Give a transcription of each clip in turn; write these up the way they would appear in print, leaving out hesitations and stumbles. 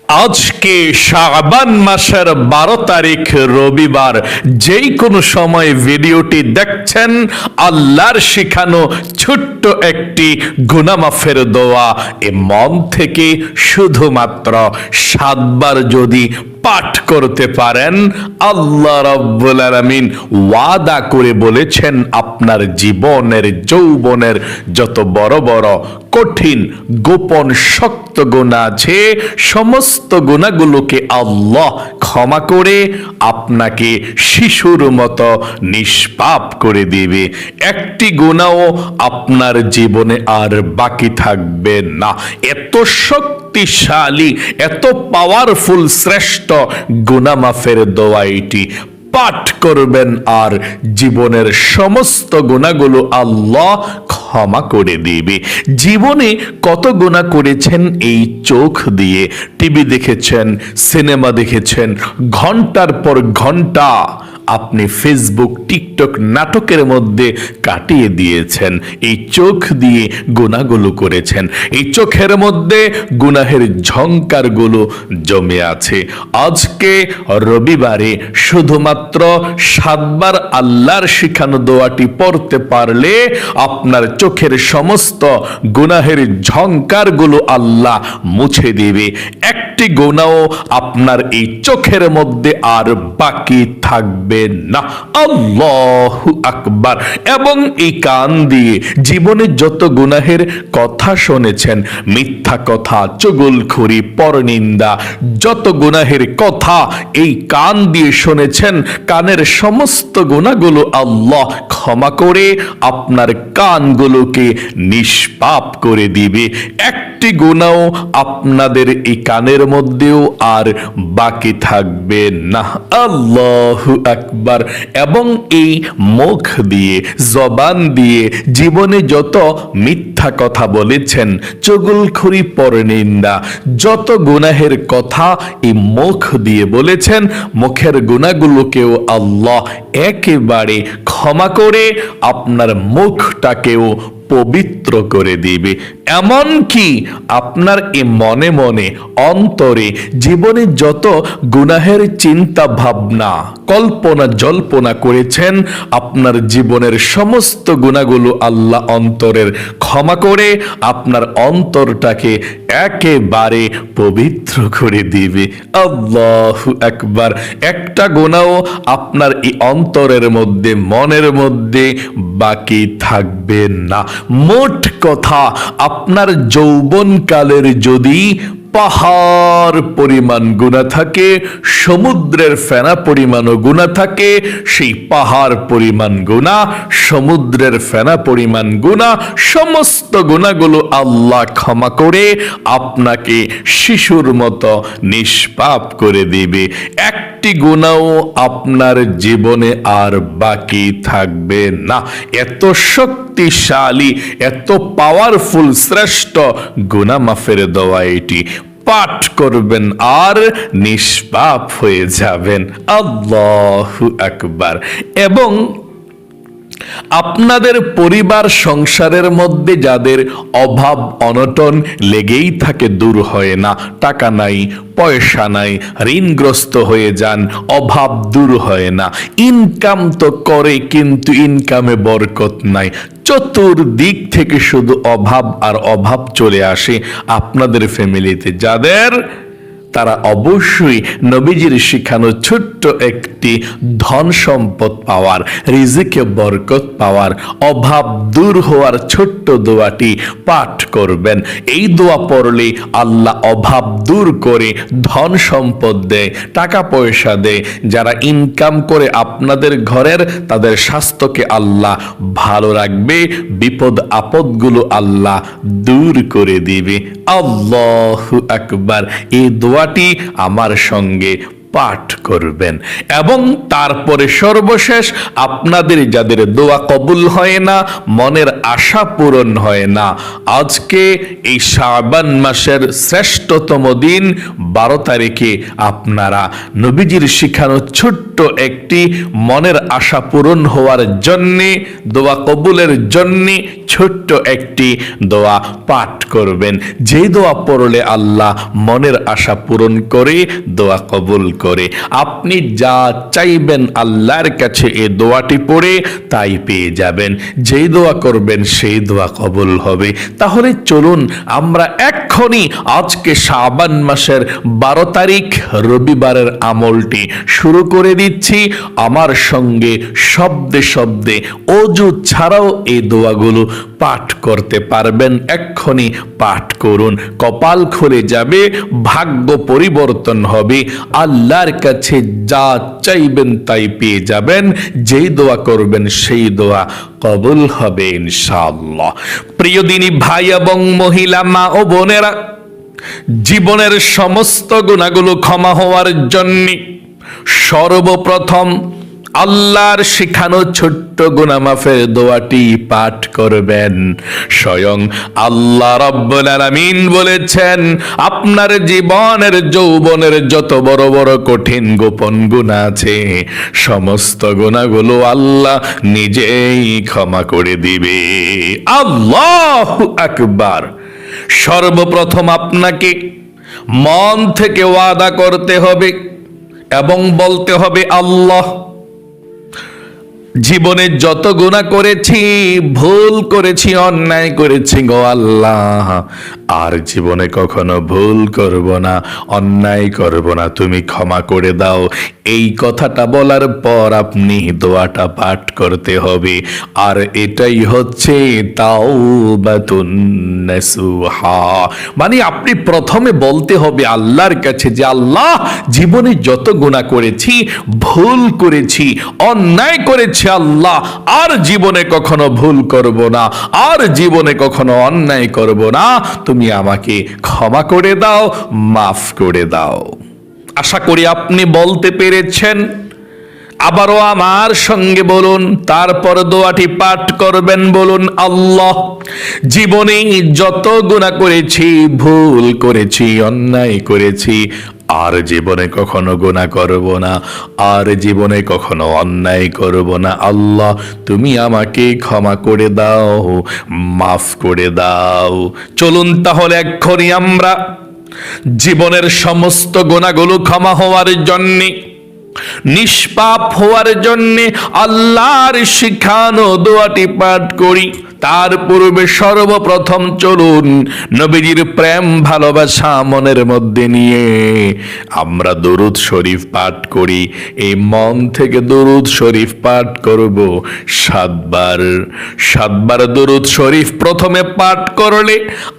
আজকে শাবান মাসের 12 তারিখ রবিবার, যেই কোনো সময় ভিডিওটি দেখছেন, আল্লাহর শিখানো ছোট্ট একটি গুনাহ মাফের দোয়া এ মন থেকে শুধুমাত্র 7 বার যদি পাঠ করতে পারেন, আল্লাহ রাব্বুল আলামিন ওয়াদা করে বলেছেন আপনার জীবনের যৌবনের যত বড় বড় কঠিন গোপন শক্ত গুনাহ আছে, সমস্ত গুনাহগুলোকে আল্লাহ ক্ষমা করে আপনাকে শিশুর মতো নিষ্পাপ করে দিবে। একটি গুনাহও আপনার জীবনে আর বাকি থাকবে না। এত শক্তিশালী, এত পাওয়ারফুল শ্রেষ্ঠ গুনাহ মাফের দোয়া এটি। পাঠ করবেন আর জীবনের সমস্ত গুনাহগুলো আল্লাহ ক্ষমা করে দিবে। জীবনে কত গুনাহ করেছেন এই চোখ দিয়ে, টিভি দেখেছেন, সিনেমা দেখেছেন, ঘন্টার পর ঘন্টা আপনি ফেসবুক, টিকটক, নাটকের মধ্যে কাটিয়ে দিয়েছেন। এই চোখ দিয়ে গুনাহগুলো করেছেন, এই চোখের মধ্যে গুনাহের ঝংকারগুলো জমে আছে। আজকে রবিবারে শুধুমাত্র 7 বার আল্লাহর শিখানো দোয়াটি পড়তে পারলে আপনার চোখের সমস্ত গুনাহের ঝংকারগুলো আল্লাহ মুছে দিবে। একটি গুনাহও আপনার এই চোখের মধ্যে আর বাকি থাকবে না। আল্লাহু আকবার। এবং এই কান দিয়ে জীবনে যত গুনাহের কথা শুনেছেন, মিথ্যা কথা, চুগলখড়ি, পরনিন্দা, যত গুনাহের কথা এই কান দিয়ে শুনেছেন, কানের সমস্ত গুনাহগুলো আল্লাহ ক্ষমা করে আপনার কানগুলোকে নিষ্পাপ করে দিবে। একটি গুনাহ আপনাদের এই কানের মধ্যেও আর বাকি থাকবে না। আল্লাহু আকবার। এবং এই মুখ দিয়ে, জবান দিয়ে জীবনে যত মিথ্যা কথা বলেছেন, চুগলখড়ি, পরনিন্দা, যত গুনাহের কথা এই মুখ দিয়ে বলেছেন, মুখের গুনাহগুলোকেও আল্লাহ একেবারে ক্ষমা করে আপনার মুখটাকেও পবিত্র করে দিবে। এমন কি আপনার এই মনে মনে অন্তরে জীবনে যত গুনাহের চিন্তা ভাবনা, কল্পনা জল্পনা করেছেন, আপনার জীবনের সমস্ত গুনাহগুলো আল্লাহ অন্তরের ক্ষমা করে আপনার অন্তরটাকে একেবারে পবিত্র করে দিবে। আল্লাহু আকবার। একটা গুনাহ আপনার এই অন্তরের মধ্যে, মনের মধ্যে বাকি থাকবে না। মোট কথা, আপনার যৌবনকালের যদি পাহাড় পরিমাণ গুনাহ থাকে, সমুদ্রের ফেনা পরিমাণও গুনাহ থাকে, সেই পাহাড় পরিমাণ গুনাহ, সমুদ্রের ফেনা পরিমাণ গুনাহ, সমস্ত গুনাহগুলো আল্লাহ ক্ষমা করে আপনাকে শিশুর মতো নিষ্পাপ করে দিবে। একটি গুনাহ আপনার জীবনে আর বাকি থাকবে না। এত শক্তিশালী, এত পাওয়ারফুল শ্রেষ্ঠ গুনাহ মাফের দোয়া এটি। পাঠ করবেন আর নিষ্পাপ হয়ে যাবেন। আল্লাহু আকবার। এবং আপনাদের পরিবার সংসারের মধ্যে যাদের অভাব অনটন লেগেই থাকে, দূর হয় না, টাকা নাই, পয়সা নাই, ঋণগ্রস্ত হয়ে যান, অভাব দূর হয় না, ইনকাম তো করে কিন্তু ইনকামে বরকত নাই, চতুর্দিক থেকে শুধু অভাব আর অভাব চলে আসে আপনাদের ফ্যামিলিতে যাদের, তারা অবশ্যই নবীজির শিখানো ছোট্ট একটি ধন সম্পদ পাওয়ার, রিজিকে বরকত পাওয়ার, অভাব দূর হওয়ার ছোট্ট দোয়াটি পাঠ করবেন। এই দোয়া পড়লে আল্লাহ অভাব দূর করে ধন সম্পদ দেয়, টাকা পয়সা দেয়। যারা ইনকাম করে আপনাদের ঘরের, তাদের স্বাস্থ্যকে আল্লাহ ভালো রাখবে, বিপদ আপদগুলো আল্লাহ দূর করে দিবে। আল্লাহু আকবার। এই দোয়াটি আমার সঙ্গে পাঠ করবেন। এবং তারপরে সর্বশেষ আপনাদের যাদের দোয়া কবুল হয় না, মনের আশা পূরণ হয় না, আজকে এই শাবান মাসের শ্রেষ্ঠতম দিন 12 তারিখে আপনারা নবীজির শিখানো ছোট্ট একটি মনের আশা পূরণ হওয়ার জন্যে, দোয়া কবুলের জন্যে ছোট্ট একটি দোয়া পাঠ করবেন। যে দোয়া পড়লে আল্লাহ মনের আশা পূরণ করে, দোয়া কবুল করে। আপনি যা চাইবেন আল্লাহর কাছে এই দোয়াটি পড়ে তাই পেয়ে যাবেন। যেই দোয়া করবেন সেই দোয়া কবুল হবে। তাহলে চলুন আমরা এক্ষুনি আজকে শাবান মাসের 12 তারিখ রবিবারের আমলটি শুরু করে দিচ্ছি। আমার সঙ্গে শব্দে শব্দে অজু ছাড়াও এই দোয়াগুলো পাঠ করতে পারবেন। এক্ষুনি পাঠ করুন, কপাল খুলে যাবে, ভাগ্য পরিবর্তন হবে, আল্লাহর কাছে যা চাইবেন তাই পেয়ে যাবেন। যেই দোয়া করবেন সেই দোয়া কবুল হবে ইনশাআল্লাহ। প্রিয় দিনী ভাই এবং মহিলা, মা ও বোনেরা, জীবনের সমস্ত গুনাহগুলো ক্ষমা হওয়ার জন্য সর্বপ্রথম আল্লাহর শিখানো ছোট্ট গুনাহ মাফের দোয়াটি পাঠ করবেন। স্বয়ং আল্লাহ রাব্বুল আলামিন বলেছেন, আপনার জীবনের যৌবনের যত বড় বড় কঠিন গোপন গুনাহ আছে, সমস্ত গুনাহগুলো আল্লাহ নিজেই ক্ষমা করে দিবে। আল্লাহু আকবার। সর্বপ্রথম আপনাকে মন থেকে ওয়াদা করতে হবে এবং বলতে হবে, আল্লাহ, জীবনে যত গুনাহ করেছি, ভুল করেছি, অন্যায় করেছি গো আল্লাহ, আর জীবনে কখনো ভুল করব না, অন্যায় করব না, তুমি ক্ষমা করে দাও। এই কথাটা বলার পর আপনি দোয়াটা পাঠ করতে হবে। আর এটাই হচ্ছে তাওবাতুন নাসুহা। মানে আপনি প্রথমে বলতে হবে আল্লাহর কাছে যে, আল্লাহ, জীবনে যত গুনাহ করেছি, ভুল করেছি, অন্যায় করেছি আল্লাহ, আর জীবনে কখনো ভুল করব না, আর জীবনে কখনো অন্যায় করব না, তুমি আমাকে ক্ষমা করে দাও, মাফ করে দাও। আশা করি আপনি বলতে পেরেছেন। আবারও আমার সঙ্গে বলুন, তারপর দোয়াটি পাঠ করবেন। বলুন, আল্লাহ, জীবনে যত গুনাহ করেছি, ভুল করেছি, অন্যায় করেছি, আর জীবনে কখনো গুনাহ করব না, আর জীবনে কখনো অন্যায় করব না, আল্লাহ, তুমি আমাকে ক্ষমা করে দাও, মাফ করে দাও। চলুন তাহলে এক্ষুনি আমরা জীবনের সমস্ত গুনাহগুলো ক্ষমা হওয়ার জন্যে, নিষ্পাপ হওয়ার জন্যে আল্লাহর শিখানো দোয়াটি পাঠ করি। তার পূর্বে সর্বপ্রথম চলুন নবীজির প্রেম ভালোবাসা মনের মধ্যে নিয়ে আমরা দরুদ শরীফ পাঠ করি। এই মন থেকে দরুদ শরীফ পাঠ করব 7 বার। 7 বার দরুদ শরীফ প্রথমে পাঠ করলে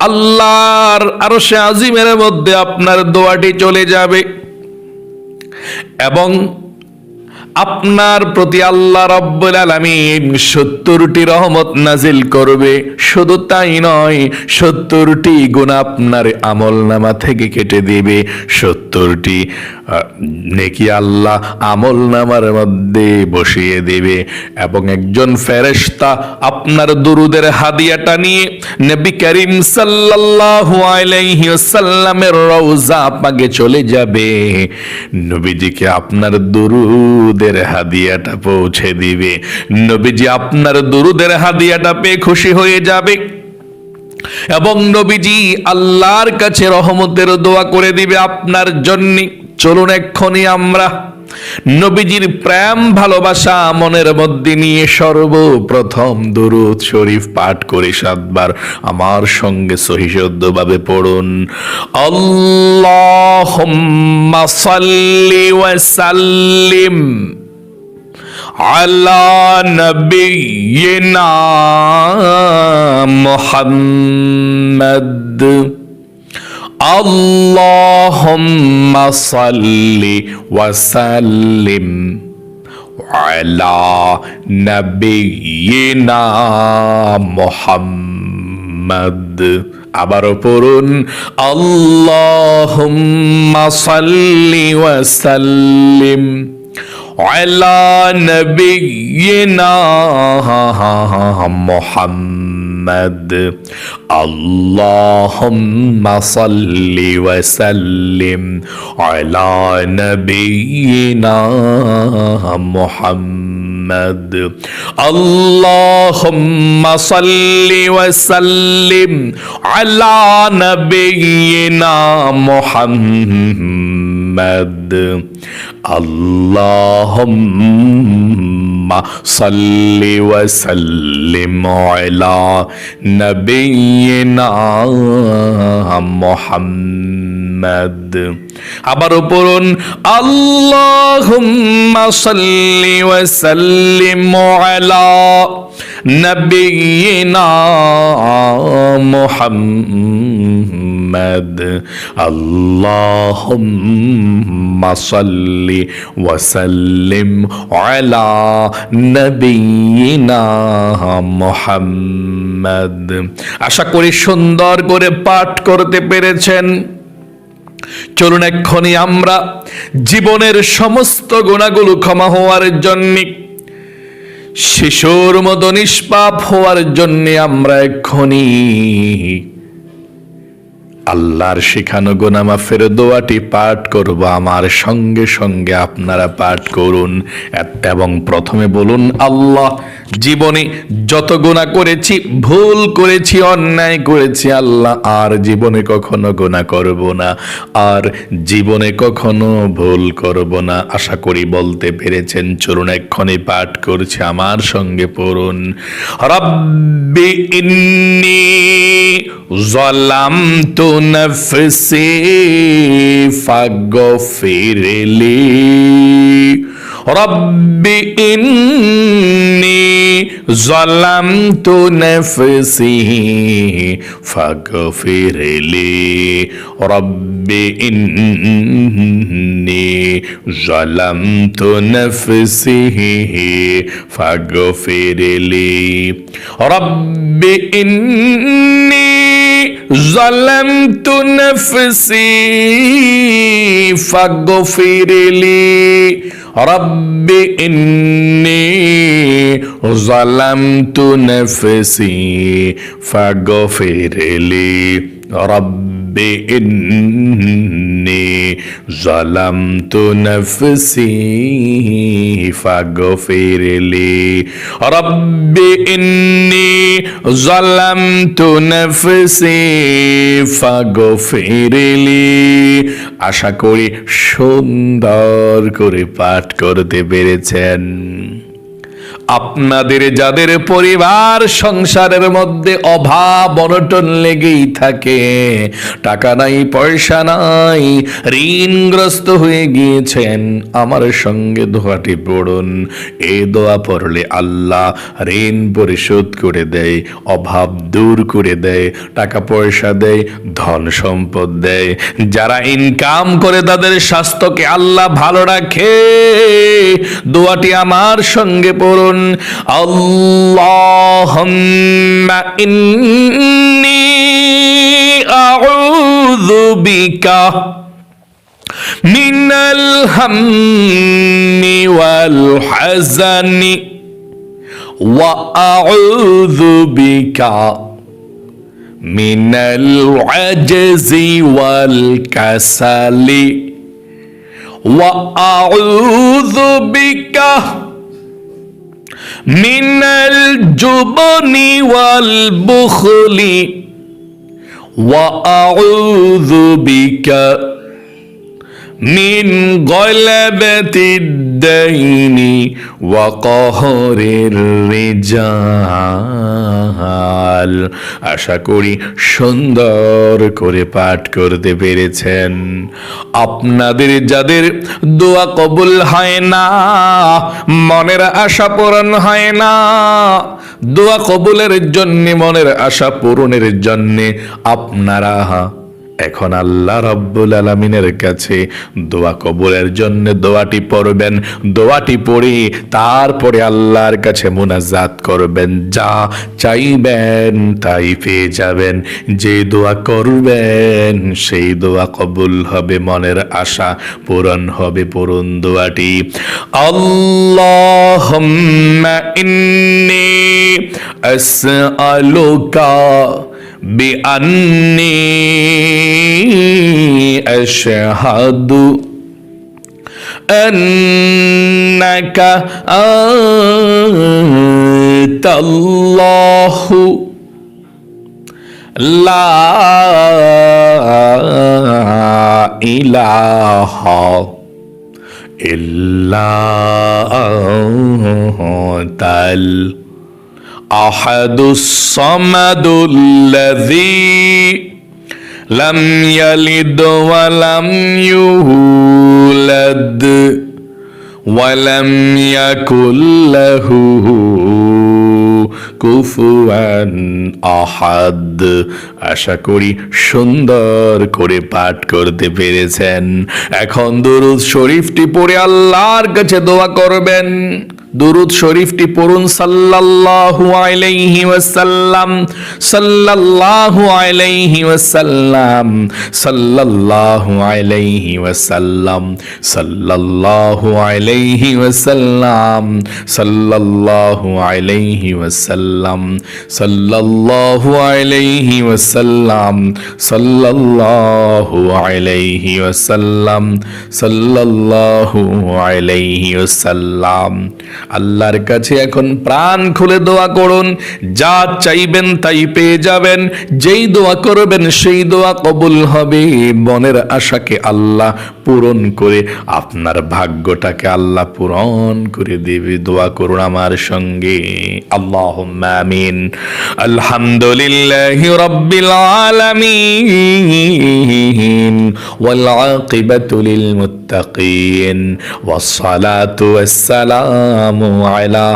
আল্লাহর আরশে আজিমের মধ্যে আপনার দোয়াটি চলে যাবে এবং আপনার প্রতি আল্লাহ রাব্বুল আলামিন 70টি রহমত নাজিল করবে। শুধু তাই নয়, 70টি গুনাহ আপনার আমলনামা থেকে কেটে দিবে। 70টি নেকি আল্লাহ আমলনামার মধ্যে বসিয়ে দিবে এবং একজন ফেরেশতা আপনার দুরুদের হাদিয়াটা নিয়ে নবী করিম সাল্লাল্লাহু আলাইহি ওয়াসাল্লামের রওজা পাকে চলে যাবে। নবীজিকে আপনার দুরুদের হাদিয়াটা পৌঁছে দিবে। নবীজি আপনার দুরুদের হাদিয়াটা পেয়ে খুশি হয়ে যাবে এবং নবীজি আল্লাহর কাছে রহমতের দোয়া করে দিবে আপনার জন্য। চলুন এক্ষুনি আমরা নবীজির প্রেম ভালোবাসা মনের মধ্যে নিয়ে সর্বপ্রথম দুরূদ শরীফ পাঠ করে 7 বার আমার সঙ্গে সহিশুদ্ধভাবে পড়ুন। আল্লাহুম্মা সাল্লি ওয়া সাল্লিম আলা নবিয়িনা মুহাম্মদ। আল্লাহুম্মা সাল্লি ওয়া সাল্লিম আলা নবিয়িনা মুহাম্মদ। আবারও পড়ুন, আল্লাহুম্মা সাল্লি ওয়া সাল্লিম আলা নবিয়িনা মুহাম্মদ। আল্লাহুম্মা সাল্লি ওয়া সাল্লিম আলা নবিয়িনা মুহাম্মদ। আল্লাহুম্মা সাল্লি ওয়া সাল্লিম আলা নবিয়িনা মুহাম্মদ। আল্লাহুম্মা সাল্লি ওয়া সাল্লিম আলা নবিয়িনা মুহাম্মদ। আবারও পড়ুন, আল্লাহুম্মা সাল্লি ওয়া সাল্লিম আলা নবিয়িনা মুহাম্মদ। আল্লাহুম্মা সাল্লি ওয়া সাল্লিম আলা নবিয়িনা মুহাম্মদ। আশা করি সুন্দর করে পাঠ করতে পেরেছেন। চলুন এক্ষুনি আমরা জীবনের সমস্ত গুনাহগুলো ক্ষমা হওয়ার জন্য, শিশুর মতো নিষ্পাপ হওয়ার জন্য আমরা এক্ষুনি আল্লাহর শিখানো গুনাহ মাফের দোয়াটি পাঠ করব। আমার সঙ্গে সঙ্গে আপনারা পাঠ করুন এবং প্রথমে বলুন, আল্লাহ, জীবনে যত গুনাহ করেছি, ভুল করেছি, অন্যায় করেছি, আল্লাহ আর জীবনে কখনো গুনাহ করব না, আর জীবনে কখনো ভুল করব না। আশা করি বলতে পেরেছেন। চলুন এক্ষুনি পাঠ করছি, আমার সঙ্গে পড়ুন। রব্বি ইন্নী যালামতু نفسي فاغفر لي رب إني ظلمت نفسي فاغفر لي رب إني ظلمت نفسي فاغفر لي رب إني ظلمت نفسي فاغفر لي رب إني ظلمت نفسي فاغفر لي رب إني ظلمت نفسي فاغفر لي رب إني ظلمت نفسي فاغفر لي। আশা করি সুন্দর করে পাঠ করতে পেরেছেন। আপনাদের যাদের পরিবার সংসারের মধ্যে অভাব অনটন লেগেই থাকে, টাকা নাই, পয়সা নাই, ঋণগ্রস্ত হয়ে গিয়েছেন, আমার সঙ্গে দোয়াটি পড়ুন। এই দোয়া পড়লে আল্লাহ ঋণ পরিশোধ করে দেয়, অভাব দূর করে দেয়, টাকা পয়সা দেয়, ধন সম্পদ দেয়। যারা ইনকাম করে তাদের স্বাস্থ্যকে আল্লাহ ভালো রাখে। দোয়াটি আমার সঙ্গে পড়ুন। আল্লাহুম্মা ইন্নী আউযু বিকা মিনাল হাম্মি ওয়াল হাযানি ওয়া আউযু বিকা মিনাল আজজি ওয়াল কাসালি ওয়া আউযু বিকা মিনাল জুবনি ওয়াল বুখলি ওয়া আউযু বিকা মিন গলাবাতিদ দাইনি ওয়া কাহরির রিজাল। আশা করি সুন্দর করে পাঠ করতে পেরেছেন। আপনাদের যাদের দোয়া কবুল হয় না, মনের আশা পূরণ হয় না, দোয়া কবুলের জন্য, মনের আশা পূরণের জন্য আপনারা এখন আল্লাহ রাব্বুল আলামিনের কাছে দোয়া কবুলের জন্য দোয়াটি পড়বেন। দোয়াটি পড়ে তারপরে আল্লাহর কাছে মুনাজাত করবেন। যা চাইবেন তাই পেয়ে যাবেন। যে দোয়া করবেন সেই দোয়া কবুল হবে, মনের আশা পূরণ হবে। পূরণ দোয়াটি, আল্লাহুম্মা ইন্নী আসআলুকা বিআন্নী আশহাদু আন্নাকা আনতাল্লাহু লা ইলাহা ইল্লা আনতাল আহাদুস সামাদুল্লাযী লাম ইয়ালিদ ওয়া লাম ইউলাদ ওয়া লাম ইয়াকুল লাহু কুফুয়ান আহাদ। আশা করি সুন্দর করে পাঠ করতে পেরেছেন। এখন দুরূদ শরীফটি পড়ে আল্লাহর কাছে দোয়া করবেন। দুরূদ শরীফটি পড়ুন, সাল্লাল্লাহু আলাইহি ওয়াসাল্লাম, সাল্লাল্লাহু আলাইহি ওয়াসাল্লাম, সাল্লাল্লাহু আলাইহি ওয়াসাল্লাম, সাল্লাল্লাহু আলাইহি ওয়াসাল্লাম, সাল্লাল্লাহু আলাইহি ওয়াসাল্লাম, সাল্লাল্লাহু আলাইহি ওয়াসাল্লাম, সাল্লাল্লাহু আলাইহি ওয়াসাল্লাম, সাল্লাল্লাহু আলাইহি ওয়াসাল্লাম। আল্লাহর কাছে এখন প্রাণ খুলে দোয়া করুন। যা চাইবেন তাই পেয়ে যাবেন। যেই দোয়া করবেন সেই দোয়া কবুল হবে। মনের আশাকে আল্লাহ পূরণ করে আপনার ভাগ্যটাকে আল্লাহ পূরণ করে দেবে। দোয়া করুন আমার সঙ্গে, আল্লাহুম্মা আমিন। আলহামদুলিল্লাহি রাব্বিল আলামিন ওয়াল আকিবাতু লিল মুত্তাকিন ওয়াস সালাতু ওয়াস সালামু আলা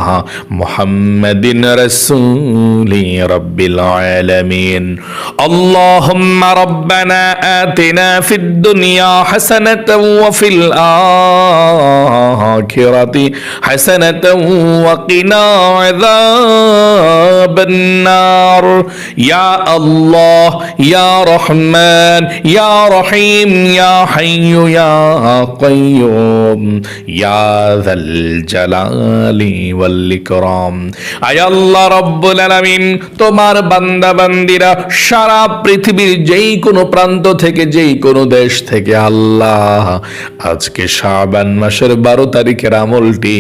মুহাম্মাদিন রাসূলি রাব্বিল আলামিন। আল্লাহুম্মা রাব্বানা আতিনা ফিদ দুনিয়া হাসানাতাও ওয়া ফিল আখিরাতি হাসানাতাও ওয়া কিনা আযাবান নার। ইয়া আল্লাহ, ইয়া রহমান, ইয়া রহিম, ইয়া হাইয়্যু ইয়া কাইয়্যুম, ইয়া যাল জালালি ওয়াল ইকরাম। আয় আল্লাহ রাব্বুল আলামিন, তোমার বান্দা বান্দিরা সারা পৃথিবীর যেই কোনো প্রান্ত থেকে, যেই কোনো দেশ থেকে আল্লাহ আজকে শাবান মাসের 12 তারিখের আমলটি,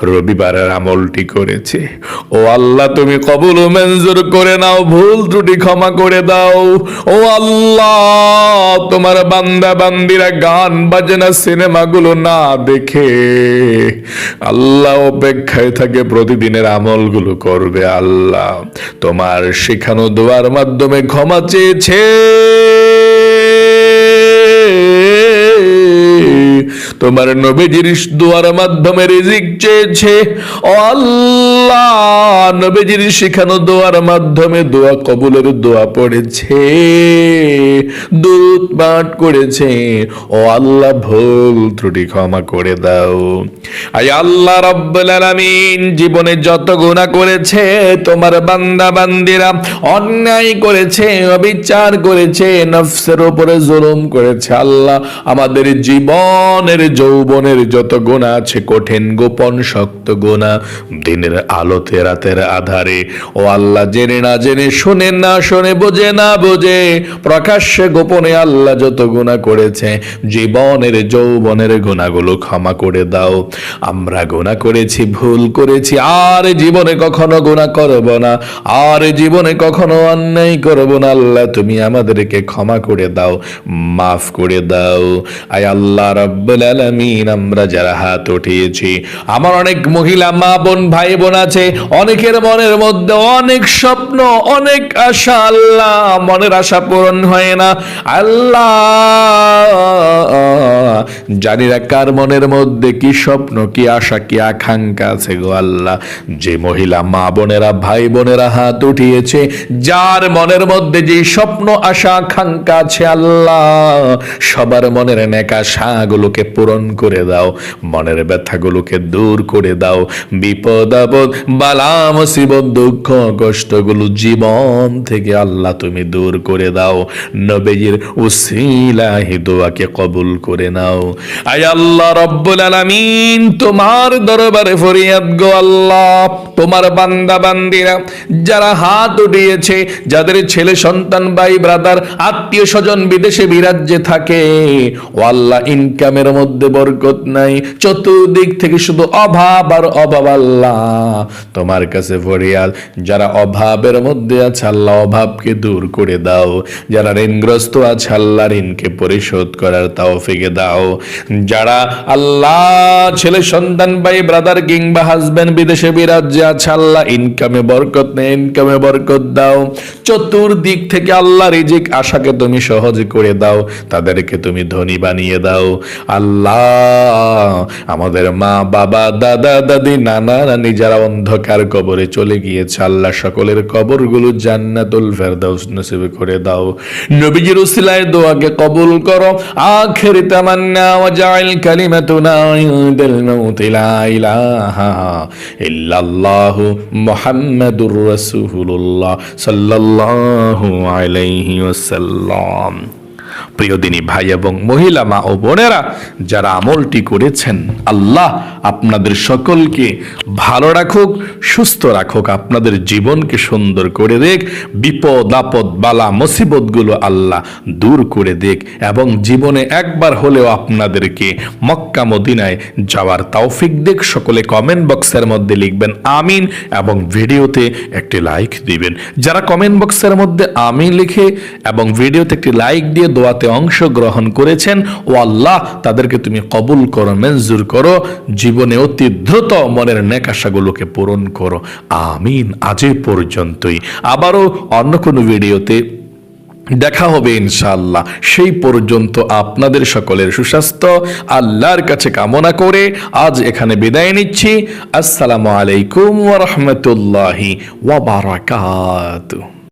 রবিবারের আমলটি করেছে। ও আল্লাহ, তুমি কবুল ও মঞ্জুর করে নাও, ভুল ত্রুটি ক্ষমা করে দাও। ও আল্লাহ, তোমার বান্দা বান্দিরা গান বাজনা সিনেমাগুলো না দেখে আল্লাহ অপেক্ষায় থাকে প্রতিদিনের আমলগুলো করবে। আল্লাহ তোমার শেখানো দোয়ার মাধ্যমে ক্ষমা চেয়েছে, তোমার নবীজির দোয়ার মাধ্যমে রিজিক চেয়েছে। ও আল্লাহ, নবীজির শেখানো দোয়ার মাধ্যমে দোয়া কবুলের দোয়া পড়েছে, দুরূদ পাঠ করেছে। ও আল্লাহ, ভুল ত্রুটি ক্ষমা করে দাও। আয় আল্লাহ রাব্বুল আলামিন, জীবনে যত গুনাহ করেছে তোমার বান্দা বান্দিরা, অন্যায় করেছে, অবিচার করেছে, নফসের উপরে জুলুম করেছে, আল্লাহ আমাদের জীবনের যৌবনের যত গুনাহ আছে, কঠিন গোপন শক্ত গুনাহ, দিনের আলোতে রাতের আধারে, ও আল্লাহ জেনে না জেনে, শুনে না শুনে, বোঝে না বোঝে, প্রকাশ্যে গোপনে আল্লাহ যত গুনাহ করেছে, জীবনের যৌবনের গুনাহগুলো ক্ষমা করে দাও। আমরা গুনাহ করেছি, ভুল করেছি, আর জীবনে কখনো গুনাহ করব না, আর জীবনে কখনো অন্যায় করব না। আল্লাহ তুমি আমাদেরকে ক্ষমা করে দাও, মাফ করে দাও। আয় আল্লাহ রাব্বুল আলামিন, আমরা যারা হাত উঠিয়েছি, আমার অনেক মহিলা মা বোন ভাই বোন আছে, অনেকের মনের মধ্যে অনেক স্বপ্ন, অনেক আশা, আল্লাহ মনের আশা পূরণ হয় না। আল্লাহ জানি না কার মনের মধ্যে কি স্বপ্ন, কি আশা, কি আকাঙ্ক্ষা আছে গো আল্লাহ। যে মহিলা মা বোনেরা, ভাই বোনেরা হাত উঠিয়েছে, যার মনের মধ্যে যে স্বপ্ন, আশা, আকাঙ্ক্ষা আছে আল্লাহ, সবার মনের নেক আশাগুলোকে পূরণ করে দাও, মনের ব্যথাগুলোকে দূর করে দাও, বিপদ আপদ বালা মুসিবত দুঃখ কষ্টগুলো জীবন থেকে আল্লাহ তুমি দূর করে দাও। নবীর উসিলায় দোয়াকে কবুল করে নাও। আয় আল্লাহ রব্বুল আলামিন, তোমার দরবারে ফরিয়াদ গো আল্লাহ, তোমার বান্দা বান্দিরা যারা হাত উঠিয়েছে, যাদের ছেলে সন্তান, ভাই ব্রাদার, আত্মীয় স্বজন বিদেশে বিরাজ্যে থাকে, ও আল্লাহ ইনকামের মধ্যে বরকত নাই, চতুর্দিক থেকে শুধু অভাব আর অভাব আল্লাহ, তোমার কাছে ফরিয়াদ। যারা অভাবের মধ্যে আছে আল্লাহ অভাবকে দূর করে দাও, যারা ঋণগ্রস্ত আছে আল্লাহ ঋণকে পরিশোধ করার তৌফিক দাও, যারা আল্লাহ ছেলে সন্তান, ভাই ব্রাদার কিংবা হাজবেন্ড বিদেশে বিরাজ্যে আছে আল্লাহ ইনকামে বরকত নেই, ইনকামে বরকত দাও, চতুর্দিক থেকে আল্লাহ রিজিক আশাকে তুমি সহজ করে দাও, তাদেরকে তুমি ধনী বানিয়ে দাও আল্লাহ। আমাদের মা বাবা, দাদা দাদি, নানা নানি যারা অন্ধকার কবরে চলে গিয়েছে আল্লাহ সকলের কবরগুলো জান্নাতুল ফেরদাউস নসিব করে দাও। নবীজির উসিলায় দোয়াকে কবুল করো। আখিরি তামান্না ওয়া জাইল কালিমাতুনা ইনদাল মাউতি লা ইলাহা ইল্লাল্লাহু মুহাম্মাদুর রাসূলুল্লাহ সাল্লাল্লাহু আলাইহি ওয়াসাল্লাম। প্রিয় দিনী ভাই এবং মহিলা, মা ও বোনেরা, যারা আমলটি করেছেন আল্লাহ আপনাদের সকলকে ভালো রাখুক, সুস্থ রাখুক, আপনাদের জীবনকে সুন্দর করে দেখ, বিপদ আপদ বালা মুসিবতগুলো আল্লাহ দূর করে দেখ, এবং জীবনে একবার হলেও আপনাদেরকে মক্কা মদিনায় যাওয়ার তৌফিক দেখ। সকলে কমেন্ট বক্সের মধ্যে লিখবেন আমিন এবং ভিডিওতে একটি লাইক দিবেন। যারা কমেন্ট বক্সের মধ্যে আমিন লিখে এবং ভিডিওতে একটি লাইক দিয়ে দোয়াতে অংশগ্রহণ করেছেন, ও আল্লাহ তাদেরকে তুমি কবুল করো, মঞ্জুর করো, জীবনে অতি দ্রুত মনের নেক আশাগুলোকে পূরণ করো, আমিন। আজ এই পর্যন্তই, আবারও অন্য কোনো ভিডিওতে দেখা হবে ইনশাআল্লাহ। সেই পর্যন্ত আপনাদের সকলের সুস্বাস্থ্য আল্লাহর কাছে কামনা করে আজ এখানে বিদায় নিচ্ছি। আসসালামু আলাইকুম ওয়া রাহমাতুল্লাহি ওয়া বারাকাতুহু।